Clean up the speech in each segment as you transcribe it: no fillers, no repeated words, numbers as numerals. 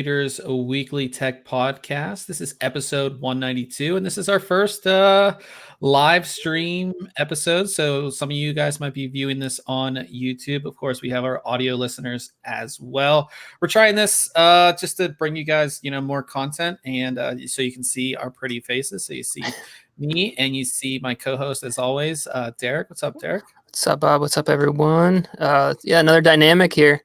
ThinkComputers, a weekly tech podcast. This is episode 192, and this is our first live stream episode. So some of you guys might be viewing this on YouTube. Of course, we have our audio listeners as well. We're trying this just to bring you guys, more content, and so you can see our pretty faces. So you see me, and you see my co-host as always, Derek. What's up, Derek? What's up, Bob? What's up, everyone? Another dynamic here.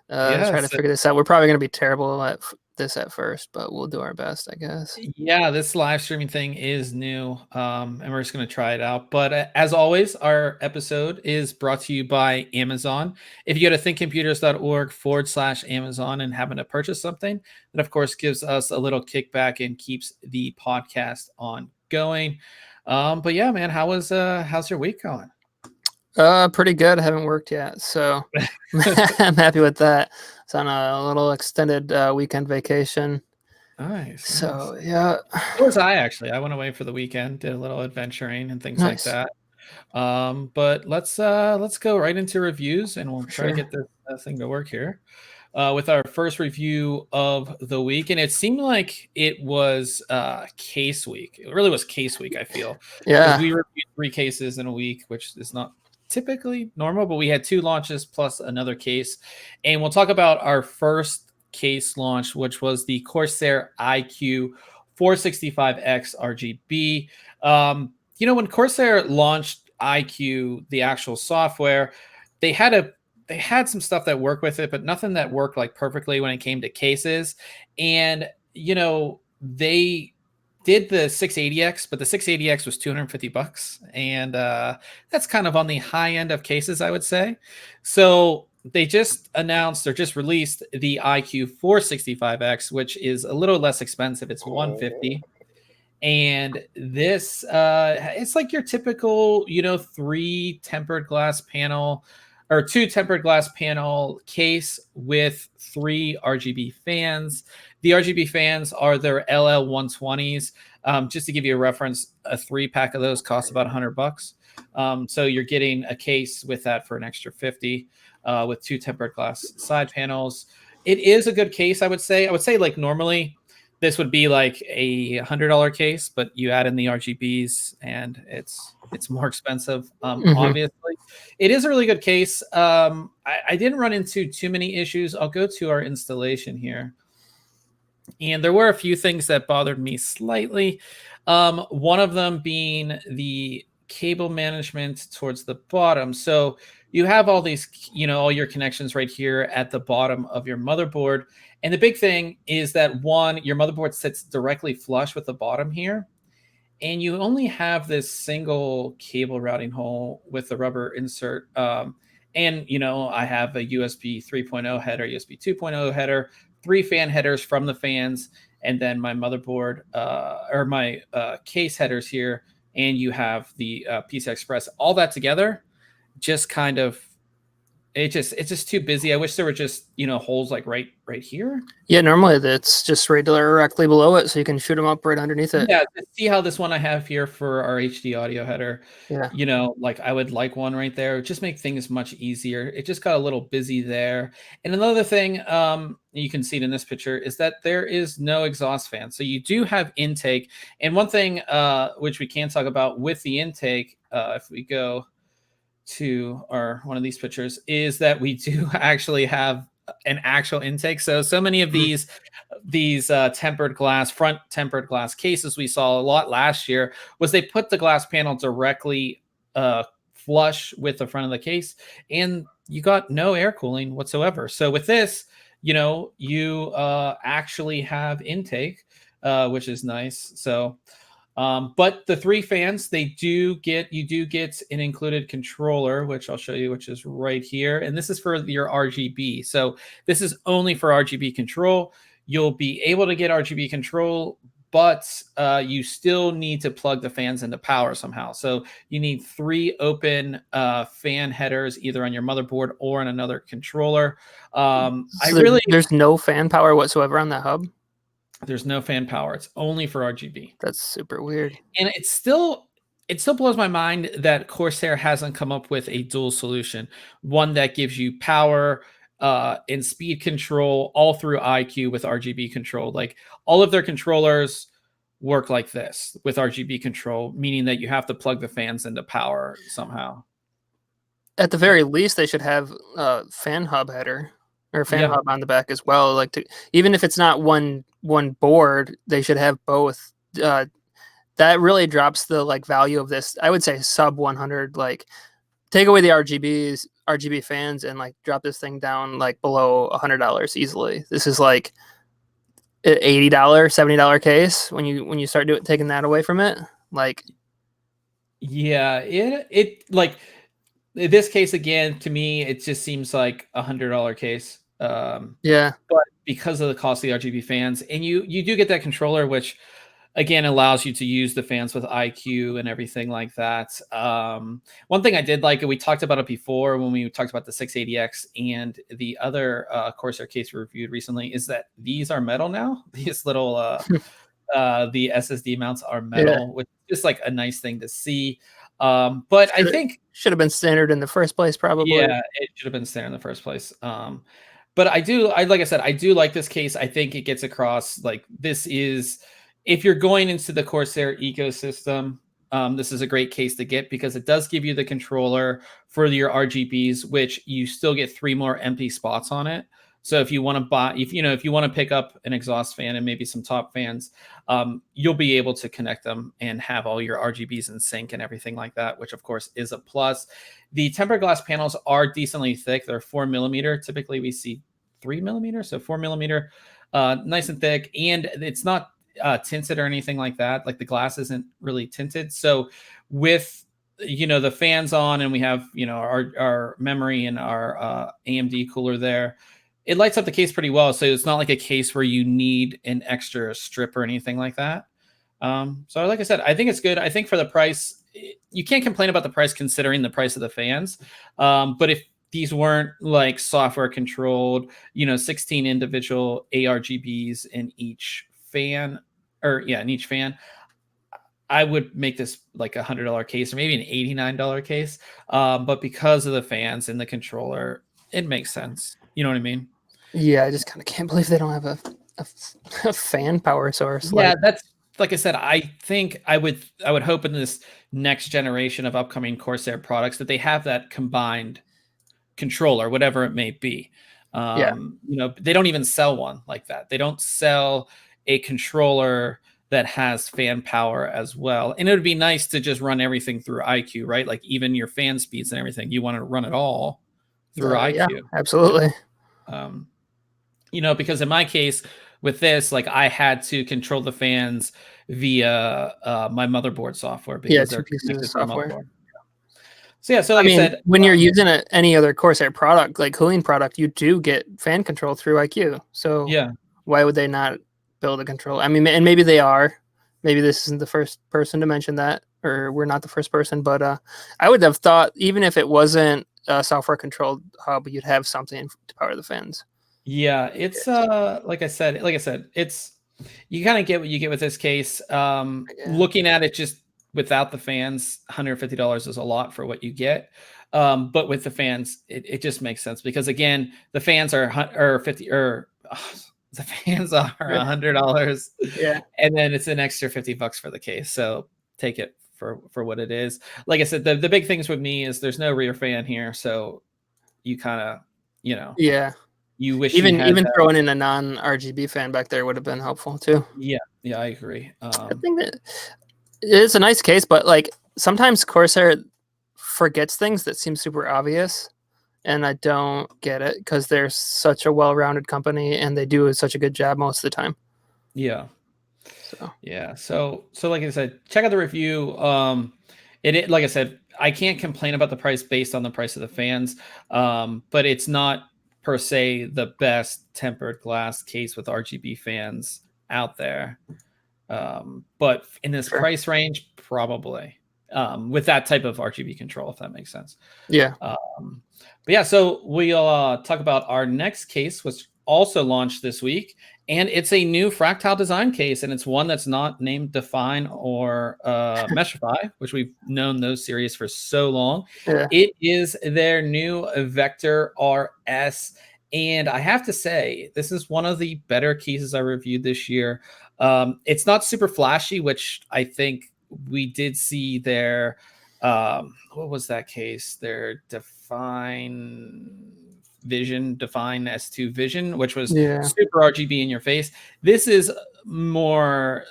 Try to figure this out. We're probably going to be terrible at this at first, but we'll do our best, I guess. Yeah, this live streaming thing is new, and we're just going to try it out. But as always, our episode is brought to you by Amazon. If you go to thinkcomputers.org/Amazon and happen to purchase something, that of course gives us a little kickback and keeps the podcast on going. But yeah, man, how's your week going? Pretty good. I haven't worked yet, so I'm happy with that. It's on a little extended weekend vacation. Nice. So yeah. So was I actually. I went away for the weekend, did a little adventuring and things like that. But let's go right into reviews, and we'll try to get this thing to work here. With our first review of the week, and it seemed like it was case week. It really was case week, I feel. Yeah. We reviewed 3 cases in a week, which is not typically normal, but we had 2 launches plus another case. And we'll talk about our first case launch, which was the Corsair iQ 465X RGB. When Corsair launched iQ, the actual software, they had some stuff that worked with it, but nothing that worked like perfectly when it came to cases. And, they did the 680X, but the 680X was $250. And that's kind of on the high end of cases, I would say. So they just announced or just released the iQ 465X, which is a little less expensive. It's $150. And this, it's like your typical, 3 tempered glass panel or 2 tempered glass panel case with 3 RGB fans. The RGB fans are their LL120s. Just to give you a reference, a 3-pack of those costs about $100. So you're getting a case with that for an extra $50 with 2 tempered glass side panels. It is a good case, I would say. I would say like normally this would be like a $100 case, but you add in the RGBs and it's more expensive. Obviously, it is a really good case. I didn't run into too many issues. I'll go to our installation here. And there were a few things that bothered me slightly. One of them being the cable management towards the bottom. So you have all these, all your connections right here at the bottom of your motherboard. And the big thing is that your motherboard sits directly flush with the bottom here. And you only have this single cable routing hole with the rubber insert. And, I have a USB 3.0 header, USB 2.0 header, 3 fan headers from the fans, and then my motherboard or my case headers here. And you have the PCI Express, all that together, just kind of, it's just too busy. I wish there were just, holes like right here. Yeah, normally that's just right directly below it, so you can shoot them up right underneath it. Yeah, see how this one I have here for our HD audio header. Yeah. Like I would like one right there. Just make things much easier. It just got a little busy there. And another thing, you can see it in this picture, is that there is no exhaust fan. So you do have intake. And one thing which we can talk about with the intake, if we go to one of these pictures, is that we do actually have an actual intake. So many of these tempered glass, front tempered glass cases we saw a lot last year was they put the glass panel directly flush with the front of the case, and you got no air cooling whatsoever. So with this, you actually have intake, which is nice. So but the 3 fans, you do get an included controller, which I'll show you, which is right here. And this is for your RGB. So this is only for RGB control. You'll be able to get RGB control, but you still need to plug the fans into power somehow. So you need 3 open fan headers, either on your motherboard or on another controller. There's no fan power whatsoever on that hub? There's no fan power. It's only for RGB. That's super weird. And it still blows my mind that Corsair hasn't come up with a dual solution, one that gives you power and speed control all through iCUE with RGB control. Like all of their controllers work like this with RGB control, meaning that you have to plug the fans into power somehow. At the very least, they should have a fan hub header or fan hub on the back as well. Like even if it's not one board, they should have both. That really drops the like value of this. I would say sub 100. Like take away the RGB fans, and like drop this thing down like below $100 easily. This is like an $80, $70 case when you start taking that away from it. Like, yeah, it like in this case again, to me, it just seems like $100 case. Yeah, but because of the cost of the RGB fans, and you do get that controller, which again allows you to use the fans with iCUE and everything like that. One thing I did like, and we talked about it before when we talked about the 680X and the other Corsair case we reviewed recently, is that these are metal now. These little the SSD mounts are metal, which is just like a nice thing to see. But I think should have been standard in the first place, probably. Yeah, it should have been standard in the first place. But like I said, I do like this case. I think it gets across like this is, if you're going into the Corsair ecosystem, this is a great case to get because it does give you the controller for your RGBs, which you still get 3 more empty spots on it. So if you want to buy, if you want to pick up an exhaust fan and maybe some top fans, you'll be able to connect them and have all your RGBs in sync and everything like that, which of course is a plus. The tempered glass panels are decently thick. They're 4mm. Typically we see 3mm, so 4mm, nice and thick, and it's not tinted or anything like that. Like the glass isn't really tinted. So with the fans on, and we have our memory and our AMD cooler there, it lights up the case pretty well. So it's not like a case where you need an extra strip or anything like that. So like I said, I think it's good. I think for the price, you can't complain about the price considering the price of the fans. But if these weren't like software controlled, 16 individual ARGBs in each fan, I would make this like $100 case or maybe an $89 case. But because of the fans and the controller, it makes sense. You know what I mean? Yeah, I just kind of can't believe they don't have a fan power source. Yeah, that's like I said. I think I would hope in this next generation of upcoming Corsair products that they have that combined controller, whatever it may be. They don't even sell one like that. They don't sell a controller that has fan power as well. And it would be nice to just run everything through iCUE, right? Like even your fan speeds and everything, you want to run it all through iCUE. Yeah, absolutely. Because in my case with this, like I had to control the fans via my motherboard software because they're connected to the motherboard. So like I said, when you're using any other Corsair product, like cooling product, you do get fan control through iCUE. So why would they not build a control? I mean, and maybe they are. Maybe this isn't the first person to mention that, or we're not the first person. But I would have thought even if it wasn't a software controlled hub, you'd have something to power the fans. Yeah, it's like I said, it's, you kind of get what you get with this case. Looking at it just without the fans, $150 is a lot for what you get. But with the fans, it just makes sense because again, the fans are the fans are $100. Yeah, and then it's an extra $50 for the case. So take it for what it is. Like I said, the big things with me is there's no rear fan here, so you kind of you wish even throwing in a non-RGB fan back there would have been helpful too. Yeah, I agree. I think that it's a nice case, but like sometimes Corsair forgets things that seem super obvious, and I don't get it because they're such a well-rounded company and they do such a good job most of the time. Yeah. So like I said, check out the review. It like I said, I can't complain about the price based on the price of the fans, but it's not per se the best tempered glass case with RGB fans out there. But in this price range, probably with that type of RGB control, if that makes sense. Yeah. So we'll talk about our next case, which also launched this week, and it's a new Fractal design case, and it's one that's not named Define or Meshify, which we've known those series for so long. It is their new Vector RS, And I have to say, this is one of the better cases I reviewed this year. It's not super flashy, which I think we did see their, what was that case? Their Define S2 Vision, which was Yeah. super RGB in your face. This is more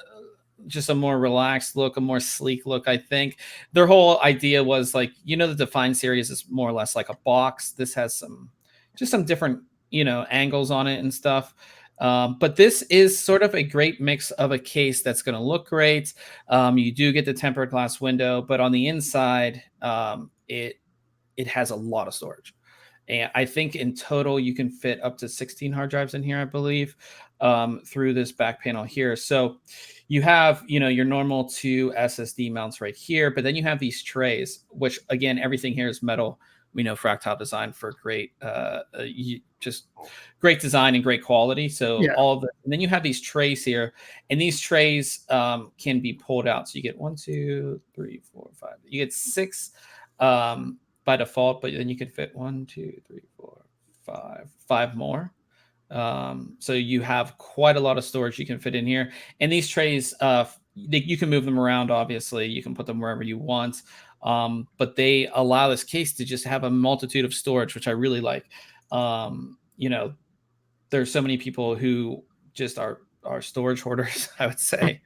just a more relaxed look, a more sleek look. I think their whole idea was like, the Define series is more or less like a box. This has some different, angles on it and stuff. But this is sort of a great mix of a case that's going to look great. You do get the tempered glass window, but on the inside, it has a lot of storage. And I think in total you can fit up to 16 hard drives in here, I believe, through this back panel here. So you have, your normal 2 SSD mounts right here, but then you have these trays, which again, everything here is metal. We know Fractal design for great, just great design and great quality. So Yeah. and then you have these trays here, and these trays can be pulled out. So you get 1, 2, 3, 4, 5. You get 6 by default, but then you could fit 1, 2, 3, 4, 5 more. So you have quite a lot of storage you can fit in here. And these trays, you can move them around, obviously. You can put them wherever you want. But they allow this case to just have a multitude of storage, which I really like. There's so many people who just are storage hoarders, I would say.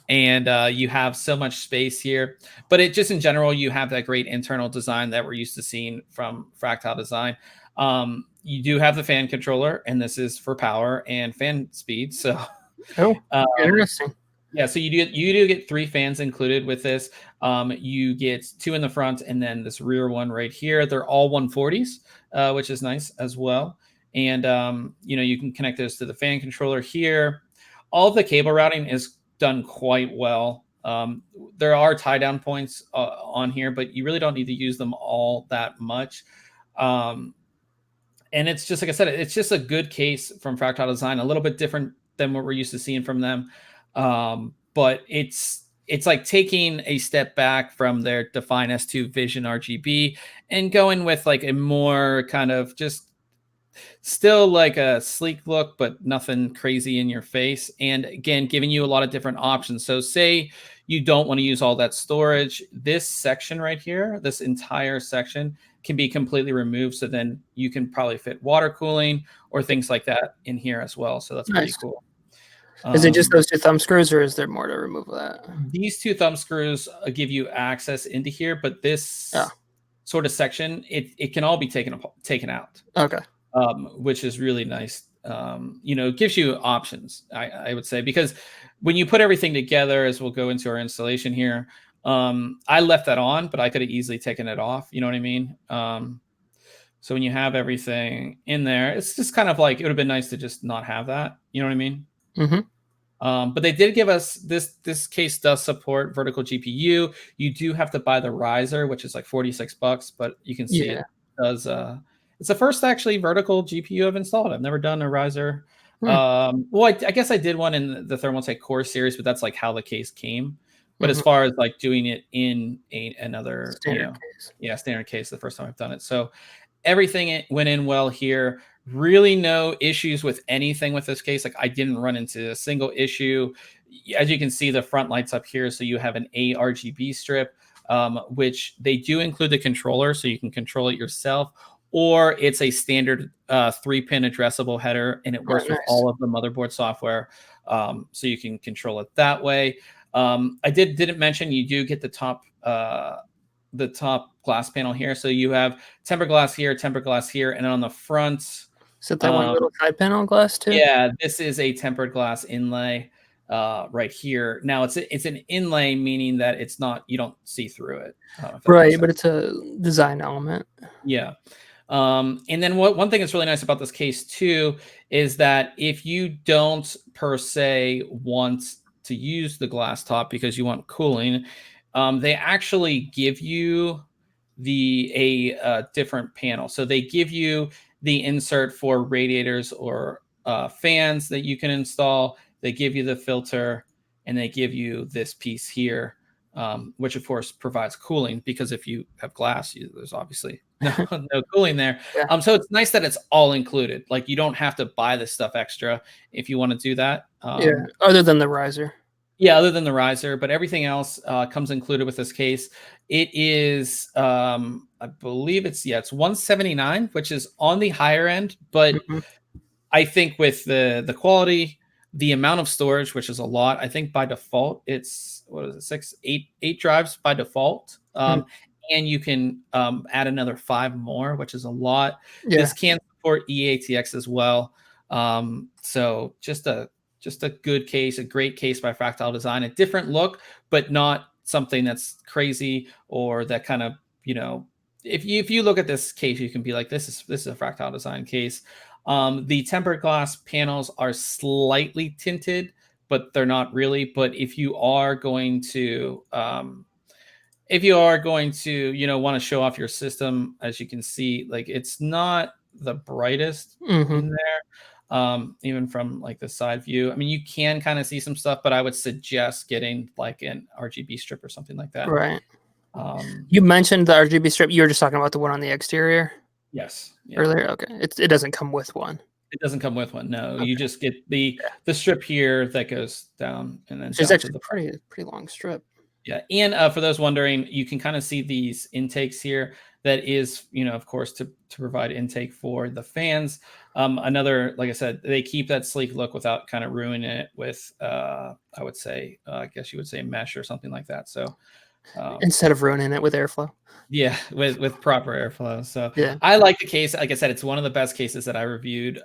And you have so much space here, but it just in general, you have that great internal design that we're used to seeing from Fractal design. You do have the fan controller, and this is for power and fan speed. So Oh, interesting. yeah, so you do get 3 fans included with this. You get 2 in the front, and then this rear one right here. They're all 140s, which is nice as well. And you can connect those to the fan controller here. All of the cable routing is done quite well. There are tie down points on here, but you really don't need to use them all that much. And it's just like I said, it's just a good case from Fractal Design, a little bit different than what we're used to seeing from them. But it's like taking a step back from their Define S2 Vision RGB and going with like a more kind of just still like a sleek look, but nothing crazy in your face. And again, giving you a lot of different options. So say you don't want to use all that storage, this section right here, this entire section can be completely removed. So then you can probably fit water cooling or things like that in here as well. So that's pretty Nice. Cool. Is it just those 2 thumb screws, or is there more to remove of that? These 2 thumb screws give you access into here, but this sort of section, it can all be taken out. Okay. Which is really nice. It gives you options, I would say, because when you put everything together, as we'll go into our installation here, I left that on, but I could have easily taken it off. You know what I mean? So when you have everything in there, it's just kind of like, it would have been nice to just not have that. You know what I mean? Mm-hmm. But they did give us this case does support vertical GPU. You do have to buy the riser, which is like $46, but you can see it does. It's the first actually vertical GPU I've installed. I've never done a riser. Well, I guess I did one in the Thermaltake Core series, but that's like how the case came. But as far as like doing it in another standard case. Standard case, the first time I've done it. So everything went in well here. Really no issues with anything with this case. Like I didn't run into a single issue. As you can see, the front lights up here. So you have an ARGB strip, which they do include the controller, so you can control it yourself. Or it's a standard 3-pin addressable header, and it works with all of the motherboard software, so you can control it that way. I didn't mention you do get the top glass panel here, so you have tempered glass here, and then on the front. Is it that one little side panel glass too? Yeah, this is a tempered glass inlay right here. Now it's an inlay, meaning that it's not, you don't see through it. Right, but it's a design element. Yeah. And then one thing that's really nice about this case too is that if you don't per se want to use the glass top because you want cooling, they actually give you a different panel. So they give you the insert for radiators or fans that you can install. They give you the filter, and they give you this piece here which of course provides cooling, because if you have glass, there's obviously no cooling there. Yeah. So it's nice that it's all included. Like, you don't have to buy this stuff extra if you want to do that. Yeah. Other than the riser. Yeah, other than the riser, but everything else comes included with this case. It is, I believe it's 179, which is on the higher end, but I think with the quality, the amount of storage, which is a lot, I think by default it's, what is it, eight drives by default, and you can add another 5 more, which is a lot. Yeah. This can support eATX as well, so just a good case, a great case by Fractal Design. A different look, but not something that's crazy or that kind of, if you look at this case, you can be like, this is a Fractal Design case. The tempered glass panels are slightly tinted, but they're not really. But if you are going to, want to show off your system, as you can see, like, it's not the brightest in there. Even from like the side view, I mean, you can kind of see some stuff, but I would suggest getting like an RGB strip or something like that. Right. You mentioned the RGB strip. You were just talking about the one on the exterior. Yes. Yeah. Earlier. Okay. It doesn't come with one. It doesn't come with one. No, okay. You just get the strip here that goes down, and then it's actually a pretty long strip. Yeah, and for those wondering, you can kind of see these intakes here. That is, of course, to provide intake for the fans. Another, like I said, they keep that sleek look without kind of ruining it with, I would say, I guess you would say mesh or something like that. So instead of ruining it with airflow. Yeah, with proper airflow. So yeah, I like the case. Like I said, it's one of the best cases that I reviewed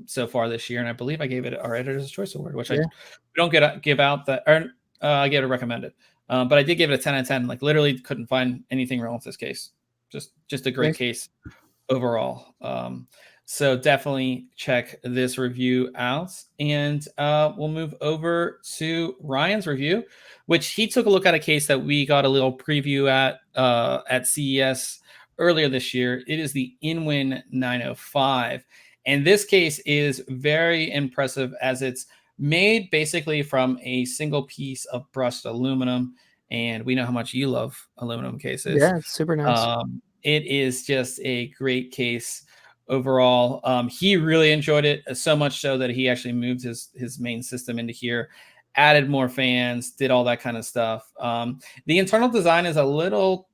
so far this year, and I believe I gave it our Editor's Choice Award, which I don't give out that, or I gave it recommended. But I did give it a 10 out of 10. Like, literally couldn't find anything wrong with this case. Just a great case overall. So definitely check this review out, and we'll move over to Ryan's review, which he took a look at a case that we got a little preview at CES earlier this year. It is the InWin 905, and this case is very impressive as it's made basically from a single piece of brushed aluminum, and we know how much you love aluminum cases. Yeah, it's super nice. It is just a great case overall. He really enjoyed it, so much so that he actually moved his main system into here, added more fans, did all that kind of stuff. The internal design is a little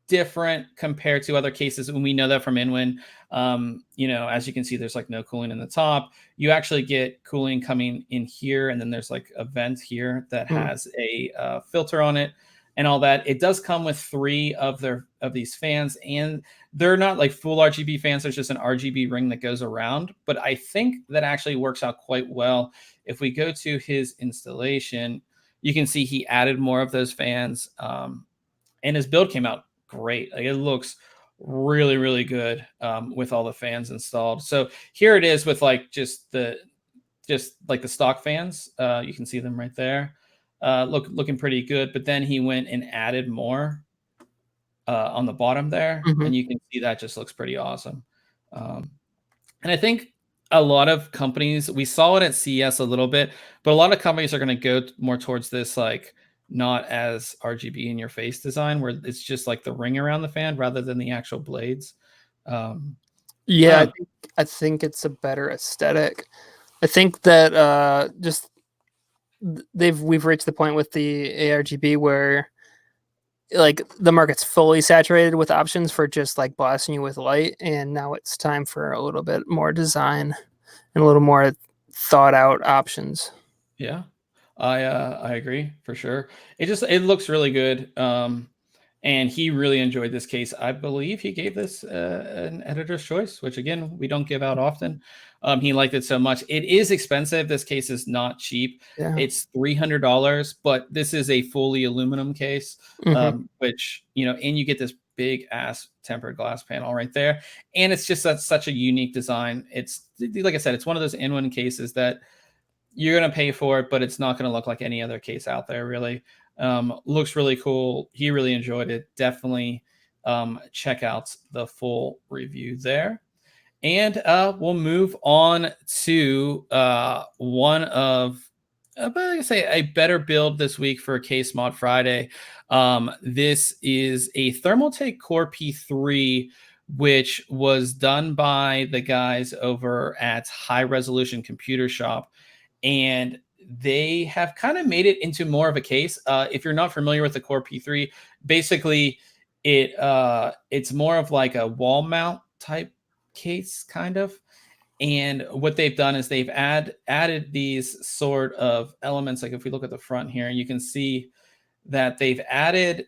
different compared to other cases, and we know that from InWin. As you can see, there's like no cooling in the top. You actually get cooling coming in here, and then there's like a vent here that has a filter on it and all that. It does come with 3 of these fans, and they're not like full RGB fans. There's just an RGB ring that goes around, but I think that actually works out quite well. If we go to his installation, you can see he added more of those fans, and his build came out great. Like, it looks really, really good with all the fans installed. So here it is with like just like the stock fans. You can see them right there. Looking pretty good, but then he went and added more on the bottom there, and you can see that just looks pretty awesome. And I think a lot of companies, we saw it at CES a little bit, but a lot of companies are going to go more towards this, like, not as RGB in your face design, where it's just like the ring around the fan rather than the actual blades. I think it's a better aesthetic. I think that we've reached the point with the ARGB where like the market's fully saturated with options for just like blasting you with light, and now it's time for a little bit more design and a little more thought out options. Yeah, I agree for sure. It looks really good. And he really enjoyed this case. I believe he gave this an Editor's Choice, which again, we don't give out often. He liked it so much. It is expensive. This case is not cheap. Yeah. It's $300, but this is a fully aluminum case, which, and you get this big ass tempered glass panel right there. And it's just such a unique design. It's, like I said, it's one of those InWin cases that you're going to pay for it, but it's not going to look like any other case out there, really. Looks really cool. He really enjoyed it. Definitely check out the full review there. And we'll move on to one of but like I say, a better build this week for Case Mod Friday. This is a Thermaltake Core P3, which was done by the guys over at High Resolution Computer Shop, and they have kind of made it into more of a case. If you're not familiar with the Core P3, basically it's more of like a wall mount type case, kind of. And what they've done is they've added these sort of elements. Like if we look at the front here, you can see that they've added,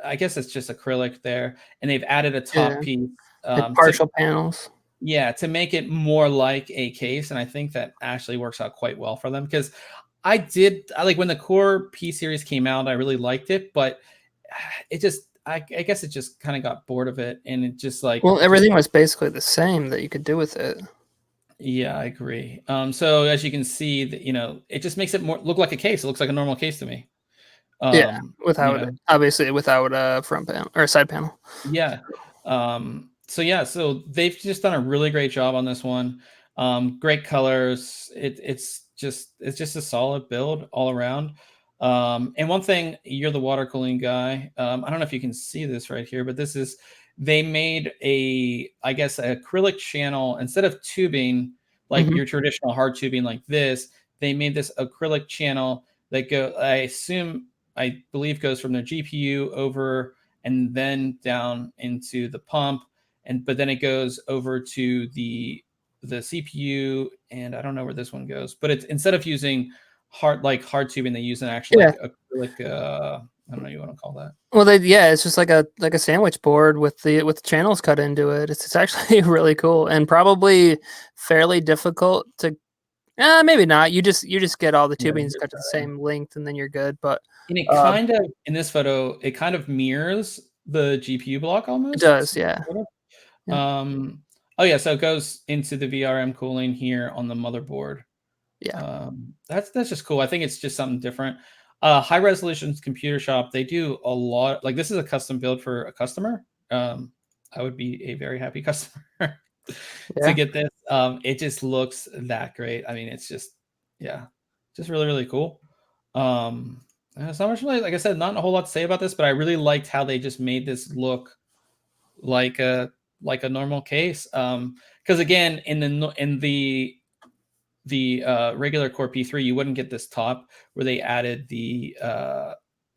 I guess it's just acrylic there, and they've added a top piece Like to, partial panels. yeah, to make it more like a case. And I think that actually works out quite well for them, because I like when the Core P series came out, I really liked it, but it just, I guess it just kind of got bored of it, and it just like, Well, everything was basically the same that you could do with it. yeah, I agree. So as you can see, that it just makes it more look like a case. It looks like a normal case to me. Yeah, You without know, obviously without a front panel or a side panel. yeah. So yeah, so they've just done a really great job on this one. Great colors. It's just a solid build all around. And one thing, you're the water cooling guy. I don't know if you can see this right here, but they made I guess, an acrylic channel instead of tubing like Mhm. your traditional hard tubing like this. They made this acrylic channel that I believe goes from their GPU over and then down into the pump, but then it goes over to the CPU, and I don't know where this one goes, but it's, instead of using hard tubing, they use an actual Yeah. like acrylic, I don't know what you want to call that. Well, it's just like a sandwich board with the channels cut into it. It's actually really cool and probably fairly difficult to. Maybe not. You just get all the Yeah, tubings cut to the same length, and then you're good. But and it um, kind of, in this photo, it kind of mirrors the GPU block it almost. does, yeah. Yeah. Oh yeah, so it goes into the VRM cooling here on the motherboard. Yeah. That's just cool. I think it's just something different. High Resolution Computer Shop, they do a lot. Like, this is a custom build for a customer. I would be a very happy customer to Yeah. get this. It just looks that great. I mean, it's just, yeah, just really, really cool. There's not much really, like I said, not a whole lot to say about this, but I really liked how they just made this look like a normal case. Because again, in the regular Core P3, you wouldn't get this top where they added the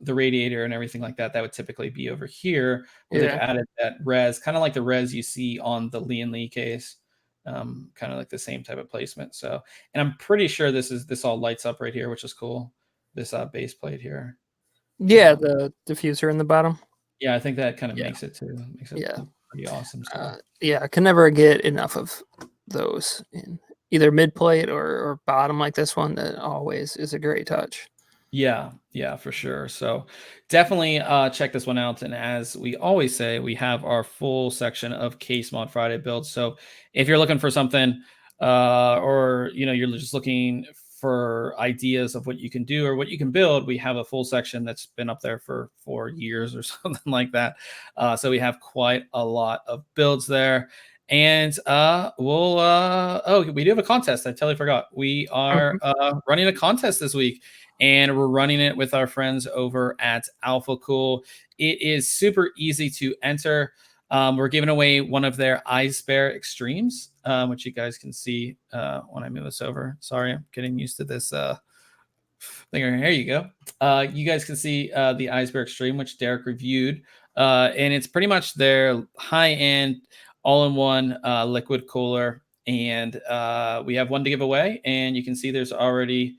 radiator and everything like that. That would typically be over here, where they've Yeah. added that res, kind of like the res you see on the Lee and Lee case, kind of like the same type of placement. So, and I'm pretty sure this all lights up right here, which is cool. This base plate here. Yeah, the diffuser in the bottom. Yeah, I think that kind of Yeah. makes it Yeah. look pretty awesome. So. Yeah, I can never get enough of those in either mid plate or bottom like this one. That always is a great touch. Yeah, for sure. So definitely check this one out. And as we always say, we have our full section of Case Mod Friday builds. So if you're looking for something, or you're just looking for ideas of what you can do or what you can build, we have a full section that's been up there for 4 years or something like that. So we have quite a lot of builds there. And we do have a contest. I totally forgot. We are running a contest this week, and we're running it with our friends over at Alpha Cool. It is super easy to enter. We're giving away one of their Ice Bear Extremes, which you guys can see when I move this over. Sorry, I'm getting used to this thing. Here you go. You guys can see the Ice Bear Extreme, which Derek reviewed, and it's pretty much their high-end, all-in-one liquid cooler. And we have one to give away, and you can see there's already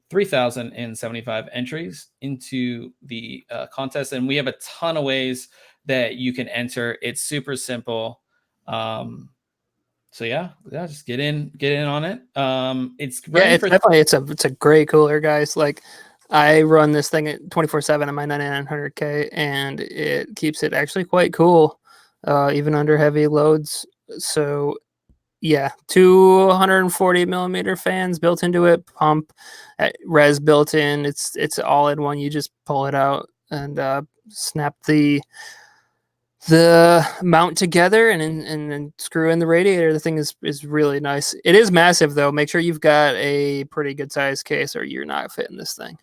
3,075 entries into the contest, and we have a ton of ways that you can enter. It's super simple. So yeah, just get in on it. It's running It's for definitely it's a great cooler, guys. Like I run this thing at 24/7 on my 9900K, and it keeps it actually quite cool, even under heavy loads. So yeah, 240 millimeter fans built into it, pump, res built in. It's all in one. You just pull it out and snap the The mount together and then screw in the radiator. The thing is really nice. It is massive though. Make sure you've got a pretty good size case, or you're not fitting this thing.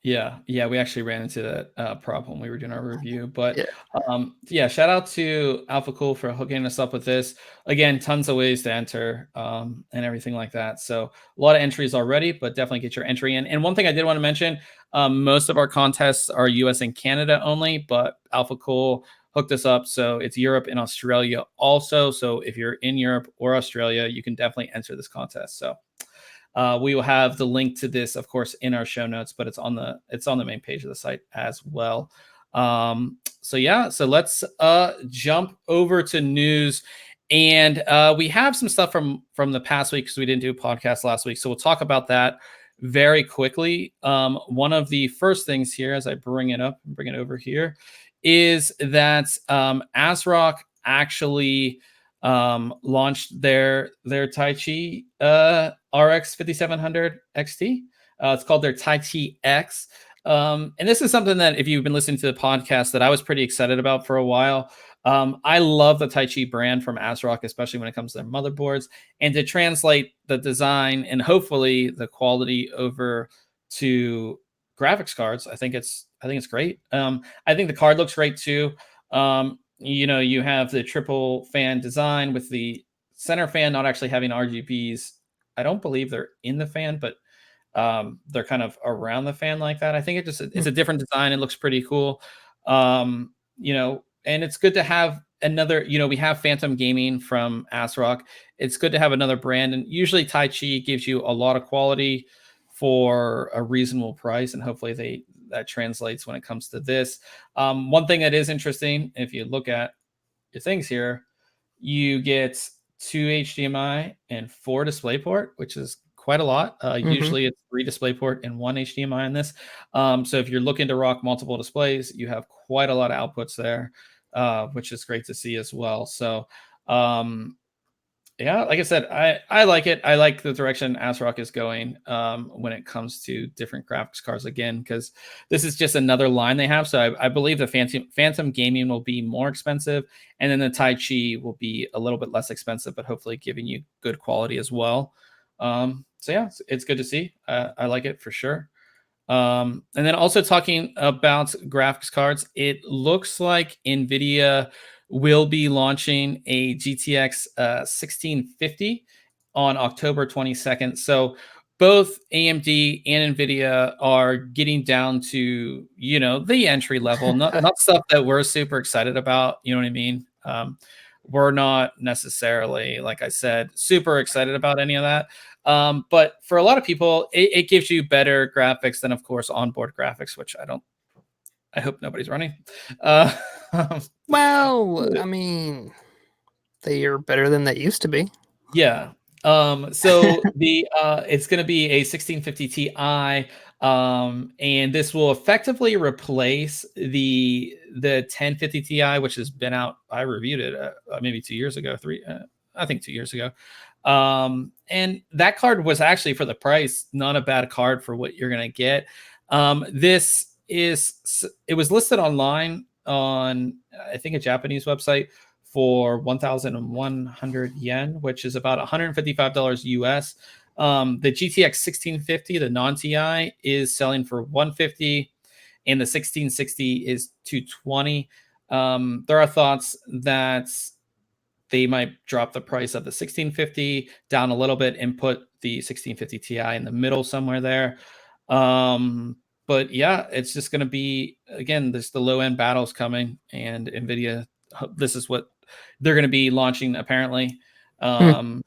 Yeah, we actually ran into that problem when we were doing our review. But Yeah. shout out to Alpha Cool for hooking us up with this. Again, tons of ways to enter and everything like that. So a lot of entries already, but definitely get your entry in. And one thing I did want to mention, most of our contests are US and Canada only, but Alpha Cool hooked us up. So it's Europe and Australia also. So if you're in Europe or Australia, you can definitely enter this contest. So we will have the link to this, of course, in our show notes, but it's on the main page of the site as well. So let's jump over to news, and we have some stuff from the past week because we didn't do a podcast last week, so we'll talk about that very quickly. One of the first things here, as I bring it over here, is that ASRock actually launched their Tai Chi RX 5700 XT. It's called their Tai Chi X. And this is something that, if you've been listening to the podcast, that I was pretty excited about for a while. I love the Tai Chi brand from ASRock, especially when it comes to their motherboards, and to translate the design and hopefully the quality over to graphics cards. I think it's great. I think the card looks great too. You have the triple fan design with the center fan not actually having RGBs. I don't believe they're in the fan, but they're kind of around the fan like that. I think it's a different design. It looks pretty cool. And it's good to have another, we have Phantom Gaming from ASRock. It's good to have another brand, and usually Tai Chi gives you a lot of quality for a reasonable price, and hopefully that translates when it comes to this. One thing that is interesting, if you look at your things here, you get 2 HDMI and 4 DisplayPort, which is quite a lot. Usually it's 3 DisplayPort and 1 HDMI in this. So if you're looking to rock multiple displays, you have quite a lot of outputs there, which is great to see as well. So like I said, I like it. I like the direction ASRock is going when it comes to different graphics cards, again, because this is just another line they have. So I believe the Phantom Gaming will be more expensive, and then the Tai Chi will be a little bit less expensive, but hopefully giving you good quality as well. It's good to see. I like it for sure. And then also talking about graphics cards, it looks like NVIDIA will be launching a GTX 1650 on October 22nd. So both AMD and NVIDIA are getting down to, the entry level, not stuff that we're super excited about. You know what I mean? We're not necessarily, like I said, super excited about any of that. But for a lot of people, it gives you better graphics than, of course, onboard graphics, which I hope nobody's running. Well, I mean, they are better than they used to be. Yeah. So it's going to be a 1650 Ti, and this will effectively replace the 1050 Ti, which has been out. I reviewed it maybe 2 years ago, I think 2 years ago. And that card was actually, for the price, not a bad card for what you're going to get. It was listed online on, I think, a Japanese website for 1,100 yen, which is about $155 US. The GTX 1650, the non-Ti, is selling for 150, and the 1660 is 220. There are thoughts that they might drop the price of the 1650 down a little bit and put the 1650 Ti in the middle somewhere there. But yeah, it's just going to be, again, there's the low end battles coming, and NVIDIA, this is what they're going to be launching apparently. Is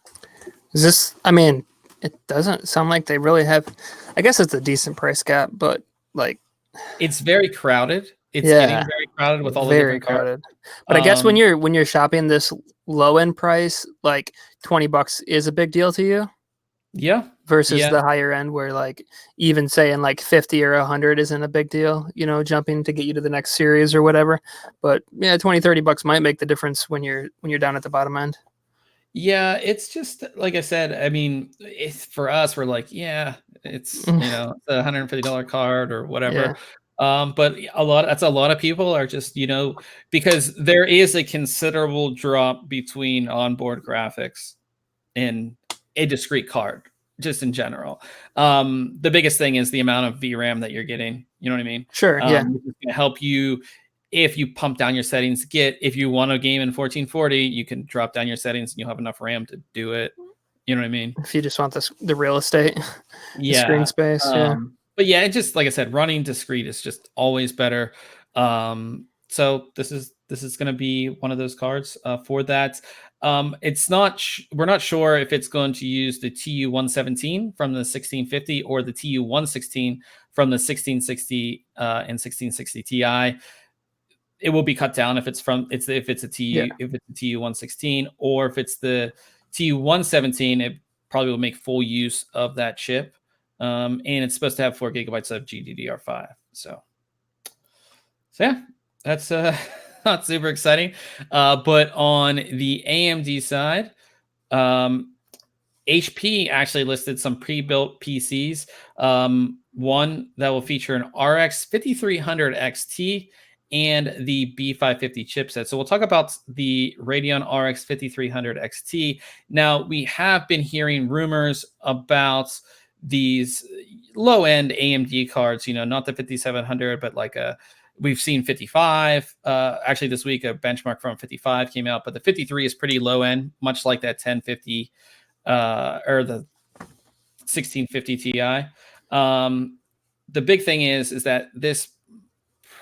this, I mean, it doesn't sound like they really have, I guess it's a decent price gap, but like, it's very crowded. It's getting very crowded with all the different cards. But I guess when you're shopping this low end price, like $20 is a big deal to you. Yeah. Versus the higher end, where like even saying like 50 or 100 isn't a big deal, jumping to get you to the next series or whatever. But yeah, $20-$30 might make the difference when you're down at the bottom end. Yeah, it's just like I said. I mean, for us, we're like, yeah, it's it's a $150 card or whatever. But that's a lot of people are just, because there is a considerable drop between onboard graphics in a discrete card, just in general. The biggest thing is the amount of VRAM that you're getting. You know what I mean? Sure. Yeah. Which is going to help you if you pump down your settings. If you want a game in 1440, you can drop down your settings and you'll have enough RAM to do it. You know what I mean? If you just want the real estate, the Yeah. screen space. Yeah. But yeah, it just, like I said, running discrete is just always better. So this is going to be one of those cards for that. It's not. We're not sure if it's going to use the TU117 from the 1650 or the TU116 from the 1660 and 1660 Ti. It will be cut down if it's a TU116, or if it's the TU117, it probably will make full use of that chip. And it's supposed to have 4 gigabytes of GDDR5. So yeah, that's not super exciting. But on the AMD side, HP actually listed some pre-built PCs. One that will feature an RX 5300 XT and the B550 chipset. So we'll talk about the Radeon RX 5300 XT. Now, we have been hearing rumors about these low-end AMD cards, not the 5700, but we've seen 55. Actually, this week, a benchmark from 55 came out, but the 53 is pretty low-end, much like that 1050 or the 1650 Ti. The big thing is that this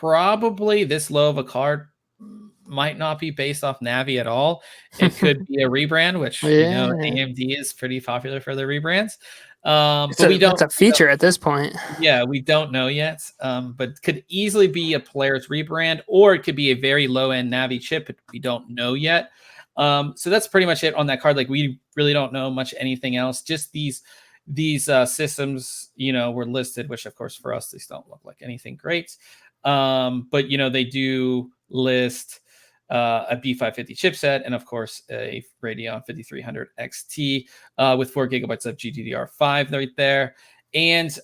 low of a card might not be based off Navi at all. It could be a rebrand, which AMD is pretty popular for their rebrands. But we don't. It's a feature at this point. Yeah, we don't know yet. But could easily be a Polaris rebrand, or it could be a very low end Navi chip. But we don't know yet. So that's pretty much it on that card. We really don't know much anything else. Just these systems, were listed, which of course for us these don't look like anything great. But they do list a B550 chipset and of course a Radeon 5300 XT with 4 gigabytes of GDDR5 right there. And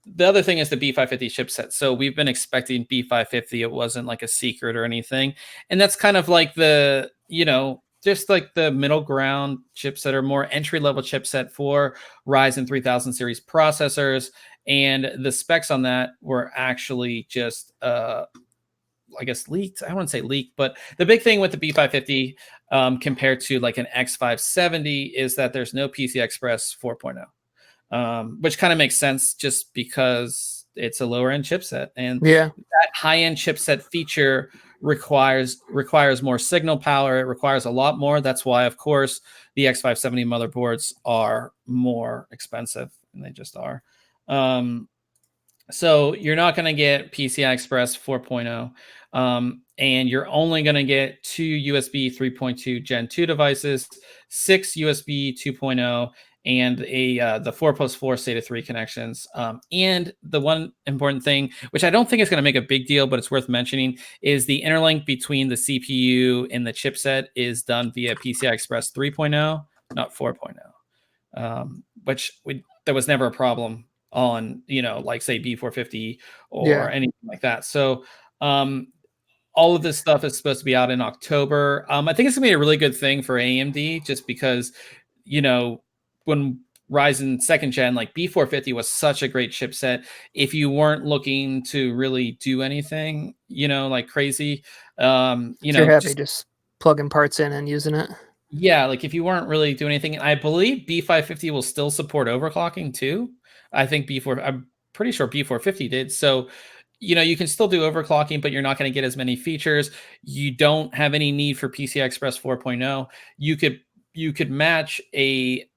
the other thing is the B550 chipset. So we've been expecting B550. It wasn't like a secret or anything. And that's kind of like the, just like the middle ground chipset or more entry-level chipset for Ryzen 3000 series processors. And the specs on that were actually just, I guess, leaked. I wouldn't say leaked, but the big thing with the B550 compared to like an X570 is that there's no PCI Express 4.0. Which kind of makes sense just because it's a lower end chipset, and that high end chipset feature requires more signal power. It requires a lot more. That's why, of course, the X570 motherboards are more expensive, and they just are. So you're not going to get PCI Express 4.0, and you're only going to get 2 USB 3.2 Gen 2 devices, 6 USB 2.0, and the 4+4 SATA 3 connections. And the one important thing, which I don't think is going to make a big deal, but it's worth mentioning, is the interlink between the CPU and the chipset is done via PCI Express 3.0, not 4.0, which there was never a problem on, like say B450 or anything like that. So all of this stuff is supposed to be out in October. I think it's gonna be a really good thing for AMD just because, when Ryzen 2nd gen, like B450 was such a great chipset. If you weren't looking to really do anything, like crazy, you're happy just plugging parts in and using it. Yeah, like if you weren't really doing anything, I believe B550 will still support overclocking too. I'm pretty sure B450 did. So, you can still do overclocking, but you're not going to get as many features. You don't have any need for PCI Express 4.0. You could match a,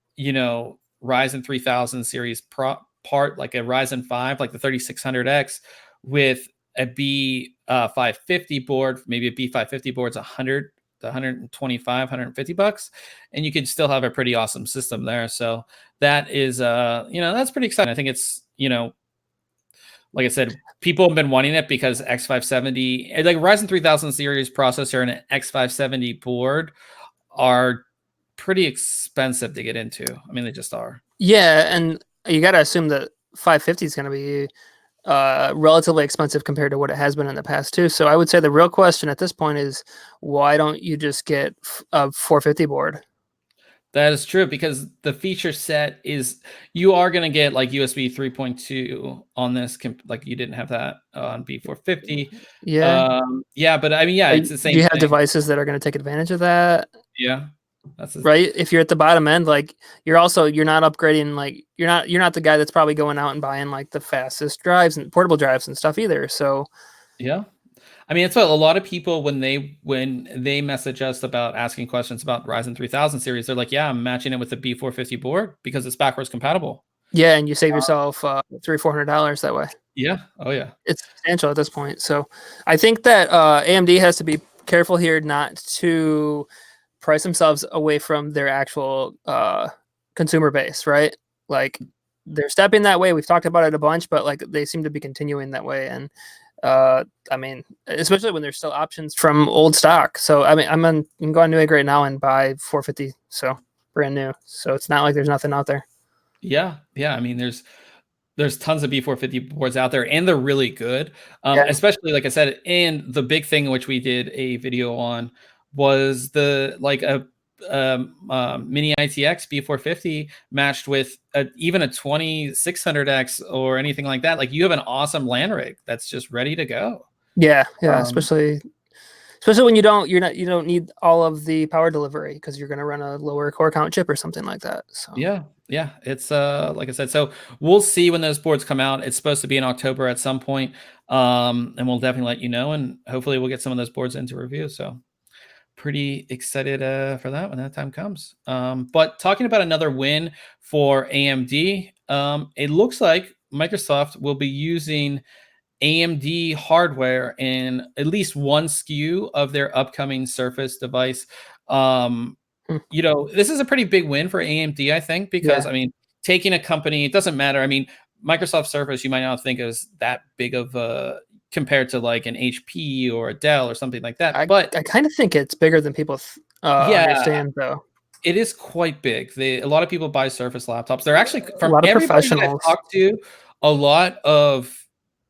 Ryzen 3000 series part, like a Ryzen 5, like the 3600X, with a B550 board. Maybe a B550 board's 100 to 125, 150 bucks, and you could still have a pretty awesome system there. So that is, that's pretty exciting. I think it's, like I said, people have been wanting it because X570, like Ryzen 3000 series processor and an X570 board are pretty expensive to get into. I mean, they just are. Yeah, and you got to assume that 550 is going to be relatively expensive compared to what it has been in the past too. So I would say the real question at this point is, why don't you just get a 450 board? That is true, because the feature set is, you are going to get like USB 3.2 on this, like you didn't have that on B450. Yeah. Yeah, but I mean, yeah, it's the Do same you have thing. devices that are going to take advantage of that? Yeah, that's Right? If you're at the bottom end, like you're not upgrading, like you're not the guy that's probably going out and buying like the fastest drives and portable drives and stuff either. So yeah. I mean, it's what a lot of people, when they message us about asking questions about Ryzen 3000 series, they're like, yeah, I'm matching it with the B450 board because it's backwards compatible. yeah, and you save yourself $300-400 that way. Yeah. Oh yeah. It's substantial at this point. So I think that AMD has to be careful here not to price themselves away from their actual consumer base, right? Like they're stepping that way. We've talked about it a bunch, but like they seem to be continuing that way. And I mean, especially when there's still options from old stock. So I mean, you can go on Newegg right now and buy 450, so brand new. So it's not like there's nothing out there. Yeah. Yeah. I mean, there's tons of B450 boards out there, and they're really good. Yeah. Especially, like I said, and the big thing which we did a video on was the like a mini ITX B450 matched with even a 2600X or anything like that. Like you have an awesome LAN rig that's just ready to go. Yeah, especially when you don't need all of the power delivery because you're going to run a lower core count chip or something like that. So yeah, it's like I said, so we'll see when those boards come out. It's supposed to be in October at some point, and we'll definitely let you know, and hopefully we'll get some of those boards into review. So pretty excited for that when that time comes. But talking about another win for AMD, it looks like Microsoft will be using AMD hardware in at least one SKU of their upcoming Surface device. You know, this is a pretty big win for AMD, I think, because I mean, taking a company, it doesn't matter. I mean, Microsoft Surface, you might not think is that big of a compared to like an HP or a Dell or something like that. But I kind of think it's bigger than people yeah, understand, though. it is quite big. A lot of people buy Surface laptops. They're actually, A from lot of everybody that I've professionals. talked to, a lot of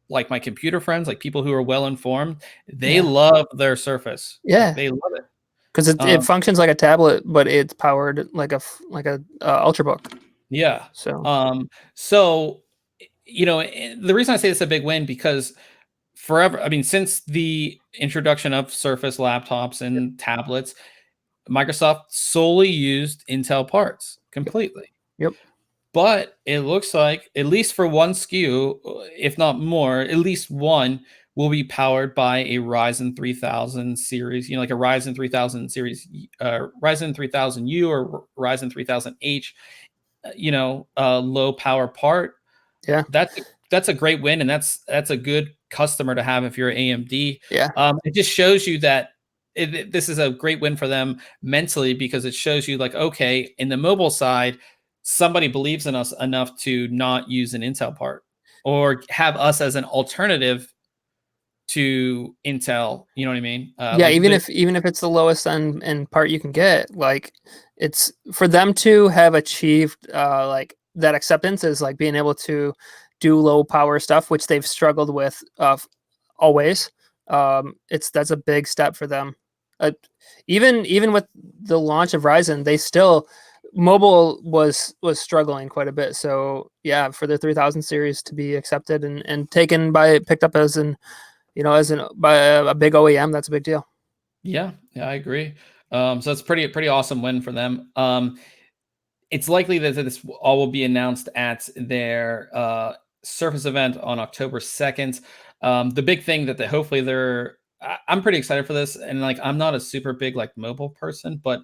like my computer friends, like people who are well informed, they love their Surface. Yeah, like, they love it because it functions like a tablet, but it's powered like a ultrabook. Yeah. So So you know, the reason I say it's a big win, because forever, I mean, since the introduction of Surface laptops and tablets, Microsoft solely used Intel parts completely. Yep. But it looks like, at least for one SKU, if not more, at least one will be powered by a Ryzen 3000 series, you know, like a Ryzen 3000 series, Ryzen 3000U or Ryzen 3000H, you know, low power part. Yeah. That's a great win, and that's a good customer to have if you're AMD. Yeah. It just shows you that this is a great win for them mentally, because it shows you like, okay, in the mobile side, somebody believes in us enough to not use an Intel part or have us as an alternative to Intel. You know what I mean? Yeah, like even if it's the lowest end part you can get, like it's for them to have achieved like that acceptance is like being able to do low power stuff, which they've struggled with always. That's a big step for them. Even with the launch of Ryzen, they still mobile was struggling quite a bit. So yeah, for the 3000 series to be accepted and picked up as an, you know, by a big OEM, that's a big deal. Yeah, I agree. So it's pretty awesome win for them. It's likely that this all will be announced at their Surface event on October 2nd. The big thing that hopefully I'm pretty excited for this, and like I'm not a super big like mobile person, but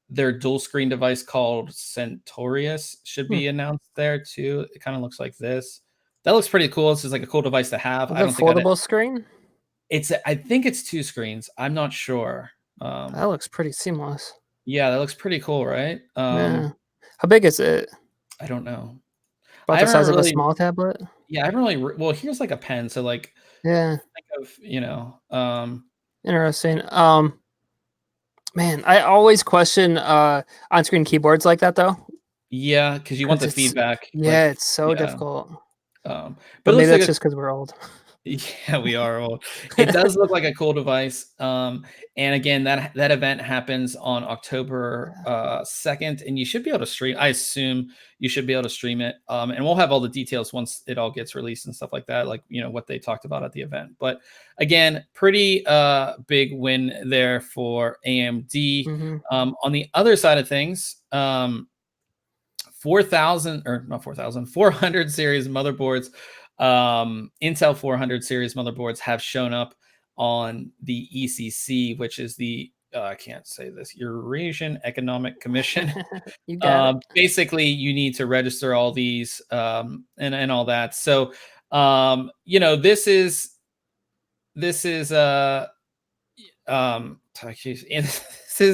their dual screen device called Centaurus should be announced there too. It kind of looks like this. That looks pretty cool. This is like a cool device to have. I don't think foldable screen. I think it's 2 screens. I'm not sure. That looks pretty seamless. Yeah, that looks pretty cool, right? Yeah. How big is it? I don't know. About the size of a small tablet? Yeah, I haven't really. Well, here's like a pen, so like, yeah. Think of, you know, interesting. Man, I always question on-screen keyboards like that, though. Yeah, because you want the feedback. Yeah, it's so difficult. But But it maybe looks like that's just because we're old. yeah, we are old. It does look like a cool device. And again, that event happens on October 2nd, and you should be able to stream. I assume you should be able to stream it. And we'll have all the details once it all gets released and stuff like that, like what they talked about at the event. But again, pretty big win there for AMD. Mm-hmm. On the other side of things, 4,000 or not 4,000, 400 series motherboards, Intel 400 series motherboards have shown up on the ECC, which is the I can't say this, Eurasian Economic Commission. You got it. Basically, you need to register all these and all that. So, this is this is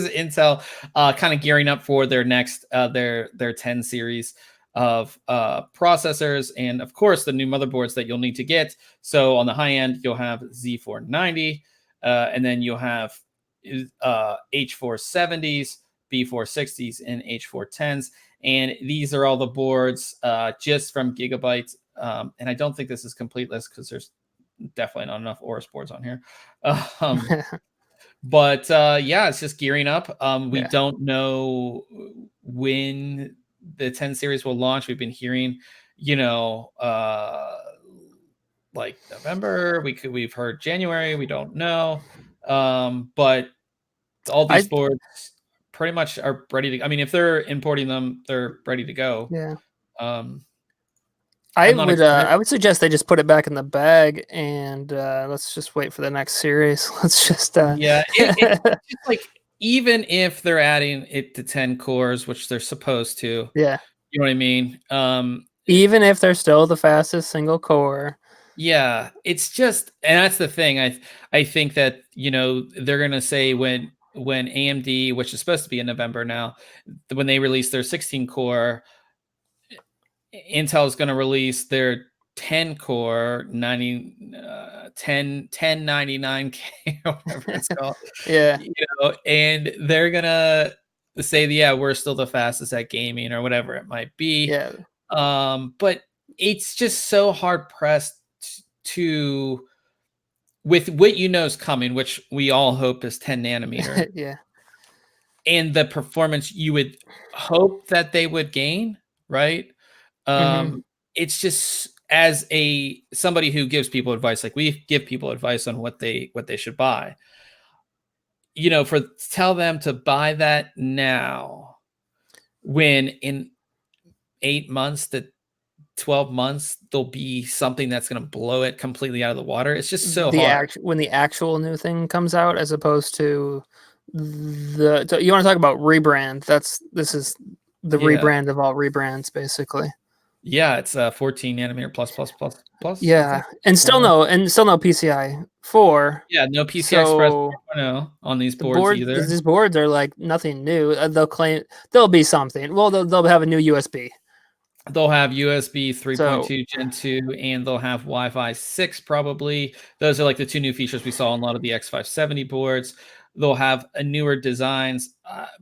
Intel kind of gearing up for their next their 10 series of processors, and of course the new motherboards that you'll need to get. So on the high end you'll have Z490, and then you'll have H470s, B460s, and H410s, and these are all the boards just from Gigabyte. And I don't think this is complete list because there's definitely not enough Aorus boards on here. But yeah, it's just gearing up. We don't know when the 10 series will launch. We've been hearing, like November. We've heard January. We don't know. But all these boards pretty much are ready to. I mean, if they're importing them, they're ready to go. Yeah. I would suggest they just put it back in the bag and let's just wait for the next series. Let's just it's just like, even if they're adding it to 10 cores, which they're supposed to, you know what I mean? Even if they're still the fastest single core. Yeah, it's just, and that's the thing. I think that they're gonna say when AMD, which is supposed to be in November now, when they release their 16 core, Intel is going to release their 10 core 1099K or whatever it's called. And they're going to say, yeah, we're still the fastest at gaming or whatever it might be. But it's just so hard pressed to, with what is coming, which we all hope is 10 nanometer. And the performance you would hope that they would gain, right? It's just, as somebody who gives people advice, like we give people advice on what they should buy, tell them to buy that now, when in 8 months to 12 months there'll be something that's going to blow it completely out of the water. It's just so hard when the actual new thing comes out, as opposed to you want to talk about rebrand. This is the rebrand of all rebrands, basically. Yeah, it's 14 nanometer plus. Yeah, and still no PCI 4. Yeah, no PCI Express 4.0 on these boards either. These boards are like nothing new. They'll claim there'll be something. Well, they'll have a new USB. They'll have USB 3.2 Gen 2, and they'll have Wi-Fi 6 probably. Those are like the two new features we saw on a lot of the X570 boards. They'll have a newer designs,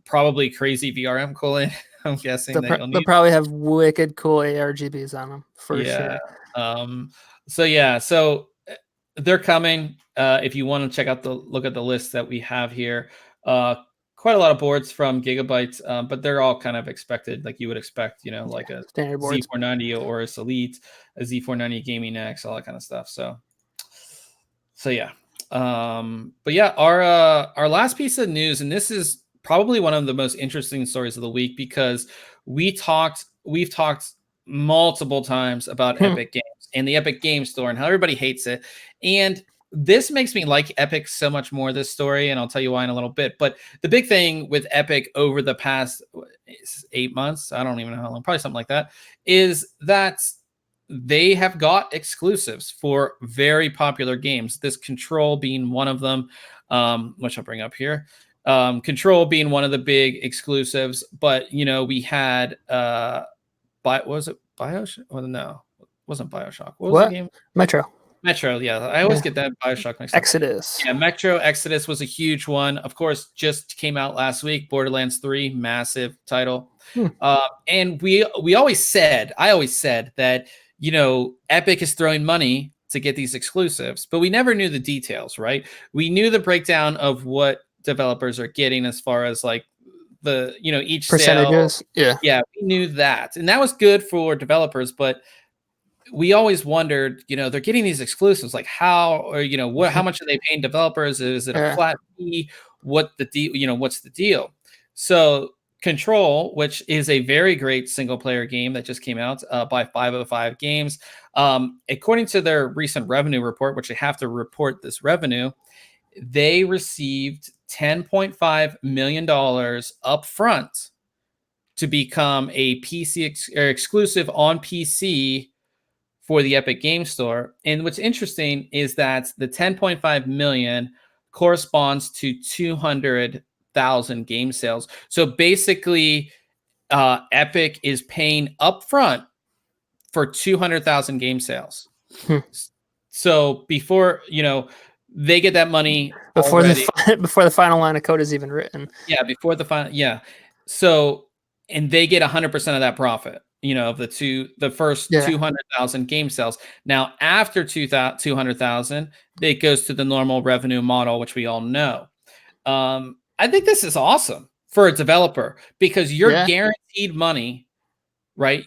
probably crazy VRM cooling. I'm guessing they'll probably have wicked cool ARGBs on them for sure. So they're coming. If you want to look at the list that we have here, quite a lot of boards from Gigabyte, but they're all kind of expected, like you would expect, like a standard boards. Z490 or a Elite, a Z490 Gaming X, all that kind of stuff. So yeah. But yeah, our last piece of news, and this is probably one of the most interesting stories of the week, because we've talked multiple times about Epic Games and the Epic Game Store and how everybody hates it. And this makes me like Epic so much more, this story, and I'll tell you why in a little bit. But the big thing with Epic over the past 8 months, I don't even know how long, probably something like that, is that they have got exclusives for very popular games. This Control being one of them, which I'll bring up here. Control being one of the big exclusives, but we had was it BioShock? Well, no, it wasn't BioShock. What was the game? Metro, yeah. I always get that BioShock mixed up. Exodus. Yeah, Metro Exodus was a huge one. Of course, just came out last week. Borderlands 3, massive title. And I always said that Epic is throwing money to get these exclusives, but we never knew the details, right? We knew the breakdown of what developers are getting as far as like the, each sale. Percentages. Yeah. Yeah, we knew that. And that was good for developers, but we always wondered, they're getting these exclusives, like how, or, how much are they paying developers? Is it a Yeah. flat fee? What's the deal? So Control, which is a very great single player game that just came out by 505 Games. According to their recent revenue report, which they have to report this revenue, they received $10.5 million up front to become a PC exclusive on PC for the Epic Game Store. And what's interesting is that the 10.5 million corresponds to 200,000 game sales. So basically, Epic is paying upfront for 200,000 game sales. Hmm. So before, they get that money Before already. before the final line of code is even written. Yeah, before the final. Yeah. So, and they get 100% of that profit, of the first 200,000 game sales. Now, after 200,000, it goes to the normal revenue model, which we all know. I think this is awesome for a developer because you're guaranteed money, right?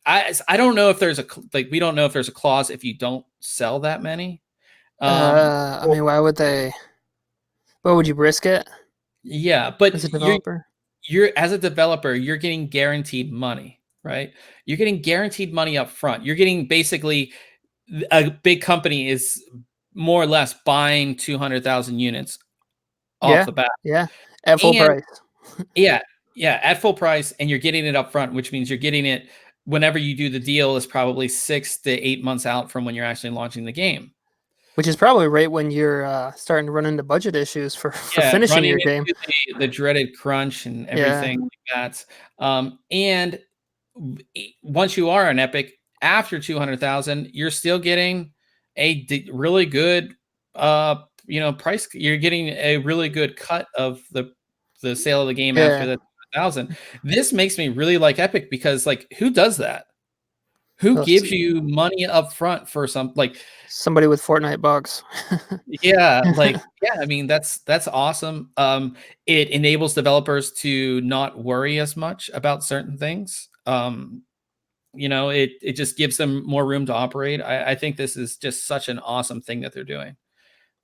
I don't know if there's we don't know if there's a clause if you don't sell that many. I mean, why would they? What would you risk it? Yeah, but as a developer, you're as a developer, you're getting guaranteed money, right? You're getting guaranteed money up front. You're getting basically a big company is more or less buying 200,000 units off the bat. Yeah, at full price. Yeah, at full price, and you're getting it up front, which means you're getting it whenever you do the deal is probably 6 to 8 months out from when you're actually launching the game. Which is probably right when you're starting to run into budget issues for finishing your game. The dreaded crunch and everything like that. And once you are an Epic, after 200,000, you're still getting a really good, price. You're getting a really good cut of the sale of the game after that 200,000. This makes me really like Epic because, like, who does that? Who gives you money up front for somebody with Fortnite bucks? Yeah, I mean, that's awesome. It enables developers to not worry as much about certain things. It just gives them more room to operate. I think this is just such an awesome thing that they're doing.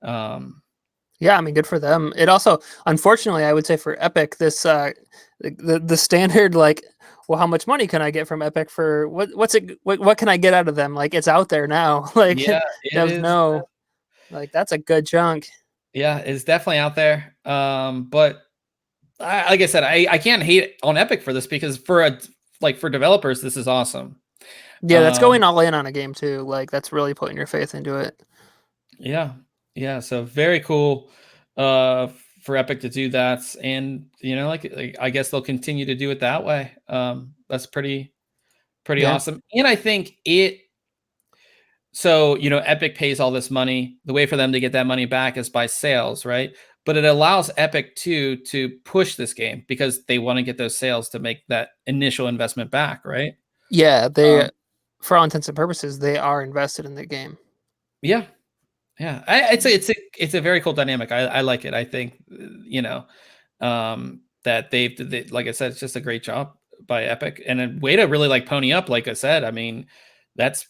Yeah, I mean, good for them. It also, unfortunately, I would say for Epic, this the standard well, how much money can I get from Epic for what can I get out of them? Like, it's out there now. Like, yeah, that's a good chunk. Yeah, it's definitely out there. But like I said, I can't hate on Epic for this because for developers, this is awesome. Yeah, that's going all in on a game too. Like, that's really putting your faith into it. Yeah. So very cool for Epic to do that, and I guess they'll continue to do it that way. That's pretty awesome. And I think Epic pays all this money. The way for them to get that money back is by sales, right? But it allows Epic to push this game because they want to get those sales to make that initial investment back, right? Yeah, they for all intents and purposes, they are invested in the game. Yeah. It's a very cool dynamic. I like it. I think that they like I said, it's just a great job by Epic and a way to really pony up. Like I said, I mean, that's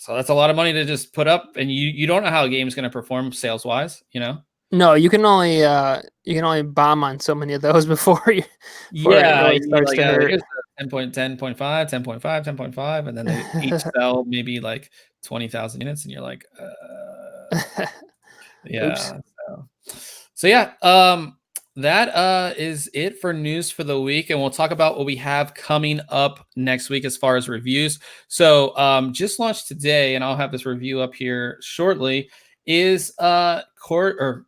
a lot of money to just put up, and you don't know how a game is going to perform sales wise. No, you can only bomb on so many of those before it really starts to hurt. 10.5, 10.5, 10.5, and then they each sell maybe 20,000 units, and you're like, yeah. Oops. So yeah, that is it for news for the week, and we'll talk about what we have coming up next week as far as reviews. So just launched today, and I'll have this review up here shortly, is Cooler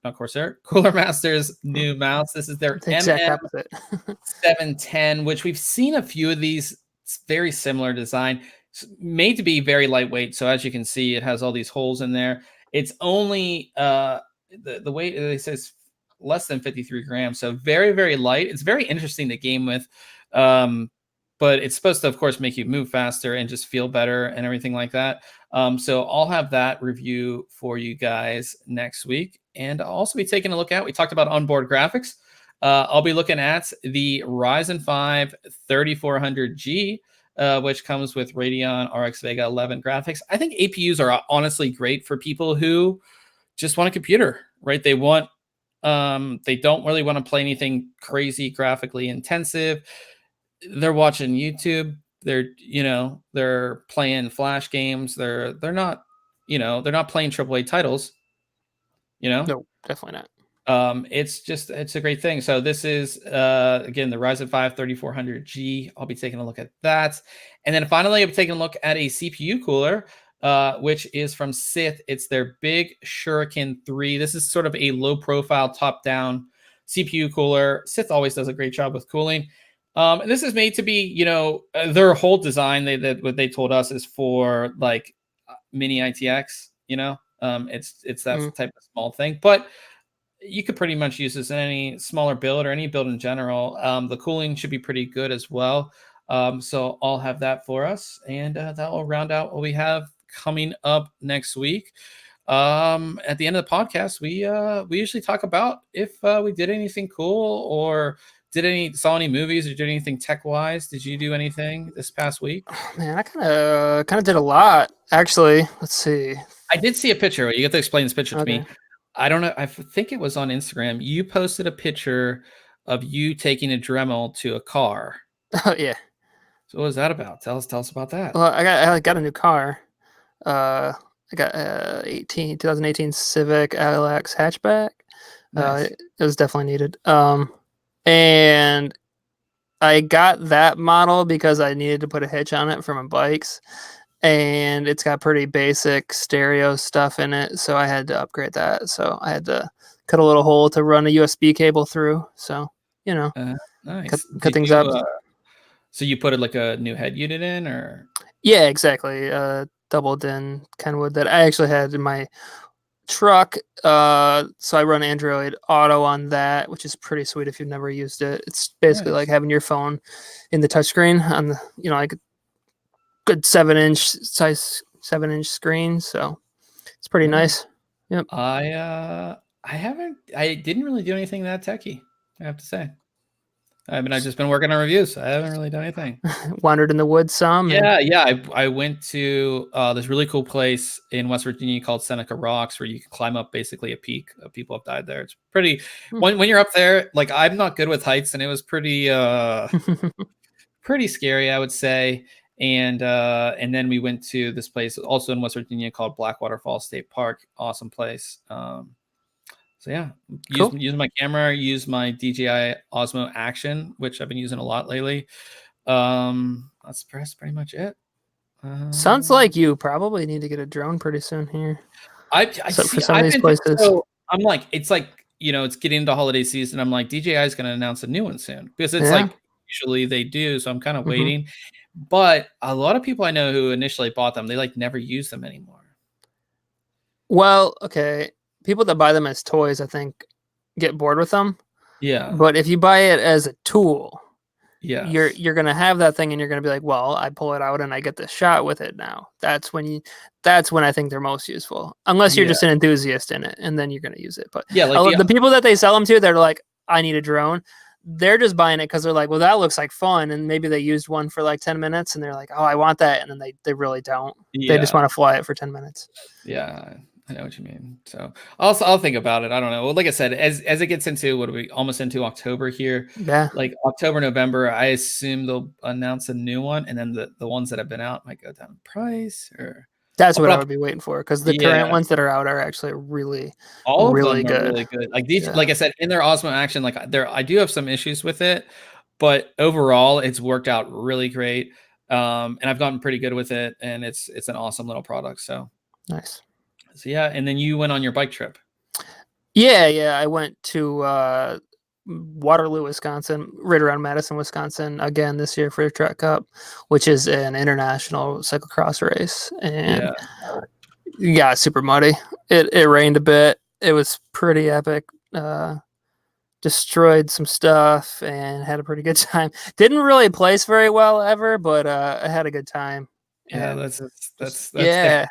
Master's new mouse. This is their MM710, which we've seen a few of these. It's very similar design. It's made to be very lightweight. So as you can see, it has all these holes in there. It's only the weight, it says less than 53 grams. So very, very light. It's very interesting to game with. but it's supposed to, of course, make you move faster and just feel better and everything like that. So I'll have that review for you guys next week. And I'll also be taking a look at, we talked about onboard graphics. I'll be looking at the Ryzen 5 3400G, which comes with Radeon RX Vega 11 graphics. I think APUs are honestly great for people who just want a computer, right? They want, they don't really want to play anything crazy graphically intensive. They're watching YouTube. They're playing Flash games. They're not, they're not playing AAA titles. No, definitely not. It's a great thing. So this is again the Ryzen 5 3400G. I'll be taking a look at that, and then finally I'll be taking a look at a CPU cooler, which is from Sith. It's their Big Shuriken 3. This is sort of a low profile, top down CPU cooler. Sith always does a great job with cooling. And this is made to be, their whole design. What they told us is for like mini ITX. It's that type of small thing, but you could pretty much use this in any smaller build or any build in general. The cooling should be pretty good as well. So I'll have that for us, and that will round out what we have coming up next week. At the end of the podcast, we usually talk about if we did anything cool or saw any movies or did anything tech wise. Did you do anything this past week? Oh, man, I kind of did a lot actually. Let's see. I did see a picture. You get to explain this picture to me. I don't know. I think it was on Instagram. You posted a picture of you taking a Dremel to a car. Oh yeah. So what was that about? Tell us about that. Well, I got a new car. I got 2018 Civic LX hatchback. Nice. It was definitely needed. And I got that model because I needed to put a hitch on it for my bikes. And it's got pretty basic stereo stuff in it, so I had to upgrade that. So I had to cut a little hole to run a USB cable through. So nice. Cut things up. So you put like a new head unit in, or? Yeah, exactly. Doubled in Kenwood that I actually had in my truck. So I run Android Auto on that, which is pretty sweet if you've never used it. It's basically like having your phone in the touchscreen on the like good 7-inch screen, so it's pretty nice. Yep. I didn't really do anything that techy, I have to say. I've just been working on reviews. I haven't really done anything. Wandered in the woods some. I went to this really cool place in West Virginia called Seneca Rocks, where you can climb up basically a peak. People have died there. It's pretty when you're up there. Like, I'm not good with heights, and it was pretty pretty scary, I would say. And then we went to this place also in West Virginia called Blackwater Falls State Park. Awesome place. So yeah, use my camera, use my DJI Osmo Action, which I've been using a lot lately. That's pretty much it. Sounds like you probably need to get a drone pretty soon here. For some of these places. So I'm like, it's like, it's getting into holiday season. I'm like, DJI is going to announce a new one soon, because it's like usually they do. So I'm kind of waiting. But a lot of people I know who initially bought them, they like never use them anymore. Well, okay. People that buy them as toys, I think, get bored with them. Yeah. But if you buy it as a tool, yeah, you're gonna have that thing, and you're gonna be like, well, I pull it out and I get the shot with it now. That's when I think they're most useful. Unless you're just an enthusiast in it, and then you're gonna use it. But yeah, like the people that they sell them to, they're like, I need a drone. They're just buying it because they're like, well, that looks like fun, and maybe they used one for like 10 minutes, and they're like, oh, I want that, and then they really don't. Yeah. They just want to fly it for 10 minutes. Yeah, I know what you mean. So I'll think about it. I don't know. Well, like I said, as it gets into what are we almost into October here? Yeah, like October, November, I assume they'll announce a new one, and then the ones that have been out might go down in price. Or that's what I would be waiting for, because the current ones that are out are actually really, all really good. Really good. Like these, like I said, in their Osmo Action, like I do have some issues with it, but overall, it's worked out really great. And I've gotten pretty good with it, and it's an awesome little product. So nice. So yeah, and then you went on your bike trip. Yeah, I went to Waterloo, Wisconsin, right around Madison, Wisconsin, again this year for the Trek Cup, which is an international cyclocross race, and yeah, super muddy. It rained a bit. It was pretty epic. destroyed some stuff and had a pretty good time. Didn't really place very well ever, but I had a good time. Yeah, And that's yeah.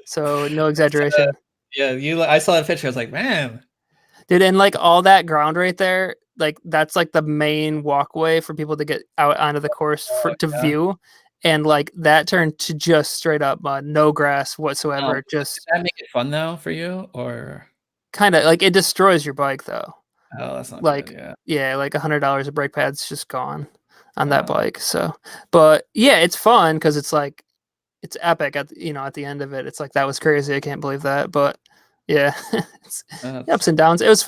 So no exaggeration. yeah, I saw that picture. I was like, man. Dude, and like all that ground right there, like that's like the main walkway for people to get out onto the course to Yeah. view. And like that turned to just straight up mud, no grass Oh, whatsoever. did Just that make it fun though for you, or kind of like it destroys your bike though. oh, that's not good. Like, Yeah. yeah, like $100 of brake pads just gone on that Wow. bike. So, but yeah, it's fun because it's like it's epic at at the end of it. It's like that was crazy. I can't believe that. But yeah, it's That's ups and downs. It was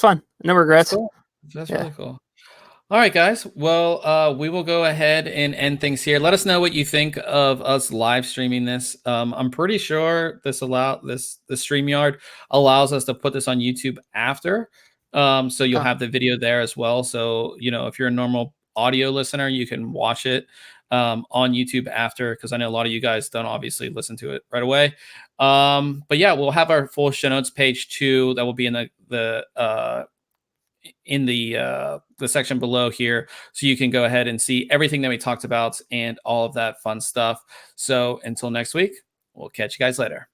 fun. No that's regrets. cool. That's Yeah. really cool. All right, guys. Well, we will go ahead and end things here. Let us know what you think of us live streaming this. I'm pretty sure the StreamYard allows us to put this on YouTube after. So you'll Oh, have the video there as well. So if you're a normal audio listener, you can watch it on YouTube after, because I know a lot of you guys don't obviously listen to it right away. But yeah, we'll have our full show notes page too. That will be in the section below here, so you can go ahead and see everything that we talked about and all of that fun stuff. So until next week, we'll catch you guys later.